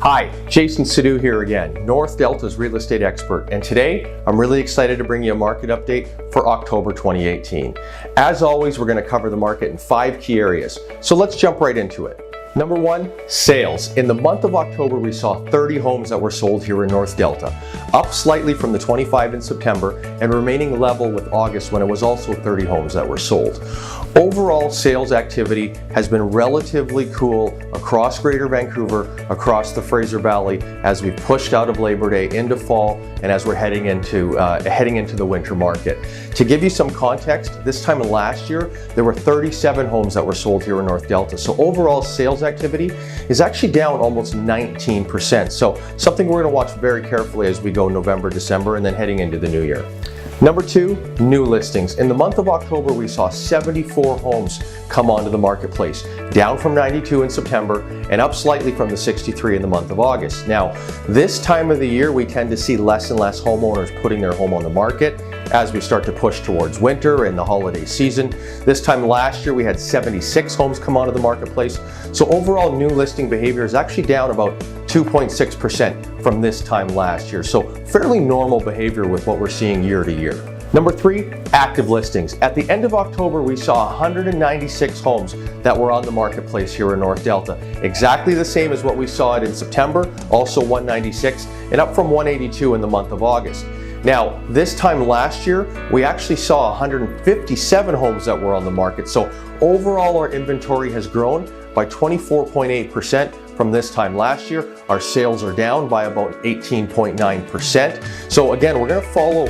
Hi, Jayson Sidhu here again, North Delta's real estate expert, and today I'm really excited to bring you a market update for October 2018. As always, we're going to cover the market in 5 key areas, so let's jump right into it. Number 1, sales. In the month of October, we saw 30 homes that were sold here in North Delta, up slightly from the 25 in September and remaining level with August when it was also 30 homes that were sold. Overall sales activity has been relatively cool across Greater Vancouver, across the Fraser Valley as we've pushed out of Labor Day into fall and as we're heading into the winter market. To give you some context, this time last year there were 37 homes that were sold here in North Delta. So overall sales activity is actually down almost 19%. So something we're going to watch very carefully as we go November, December, and then heading into the new year. Number 2, new listings. In the month of October, we saw 74 homes come onto the marketplace, down from 92 in September and up slightly from the 63 in the month of August. Now, this time of the year, we tend to see less and less homeowners putting their home on the market as we start to push towards winter and the holiday season. This time last year, we had 76 homes come onto the marketplace. So overall, new listing behavior is actually down about 2.6% from this time last year. So fairly normal behavior with what we're seeing year to year. Number 3, active listings. At the end of October, we saw 196 homes that were on the marketplace here in North Delta. Exactly the same as what we saw it in September, also 196, and up from 182 in the month of August. Now, this time last year, we actually saw 157 homes that were on the market. So overall, our inventory has grown by 24.8% from this time last year. Our sales are down by about 18.9%. So again, we're going to follow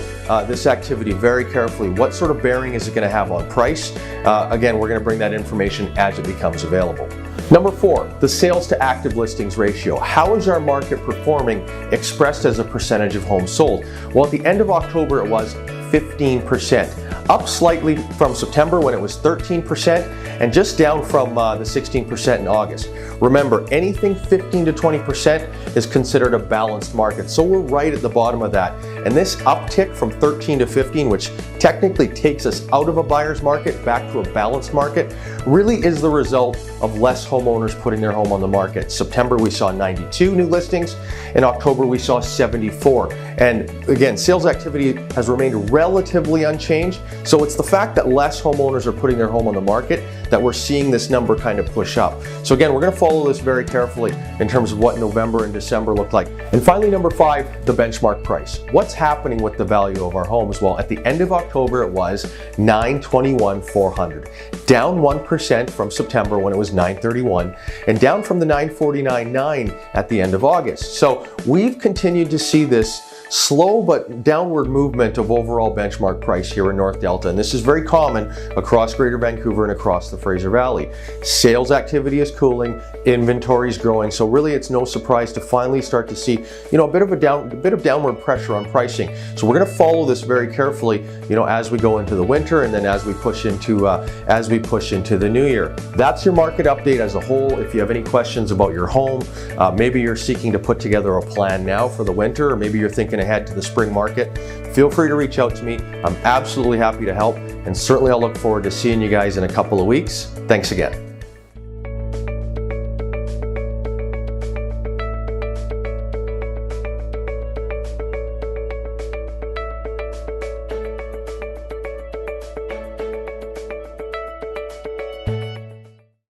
this activity very carefully. What sort of bearing is it going to have on price? Again, we're going to bring that information as it becomes available. Number 4, the sales to active listings ratio. How is our market performing expressed as a percentage of homes sold? Well, at the end of October, it was 15%, up slightly from September when it was 13% and just down from the 16% in August. Remember, anything 15 to 20% is considered a balanced market. So we're right at the bottom of that. And this uptick from 13 to 15, which technically takes us out of a buyer's market back to a balanced market, really is the result of less homeowners putting their home on the market. September, we saw 92 new listings. In October, we saw 74. And again, sales activity has remained relatively unchanged. So it's the fact that less homeowners are putting their home on the market that we're seeing this number kind of push up. So again, we're going to follow this very carefully in terms of what November and December look like. And finally, number 5, the benchmark price. What's happening with the value of our homes? Well, at the end of October, it was $921,400, down 1% from September when it was $931, and down from the $949,900 at the end of August. So we've continued to see this slow but downward movement of overall benchmark price here in North Delta, and this is very common across Greater Vancouver and across the Fraser Valley. Sales activity is cooling, inventory is growing, so really it's no surprise to finally start to see, a bit of downward pressure on pricing. So we're going to follow this very carefully, as we go into the winter and then as we push into the new year. That's your market update as a whole. If you have any questions about your home, maybe you're seeking to put together a plan now for the winter, or maybe you're thinking ahead to the spring market, feel free to reach out to me. I'm absolutely happy to help, and certainly I'll look forward to seeing you guys in a couple of weeks. Thanks again.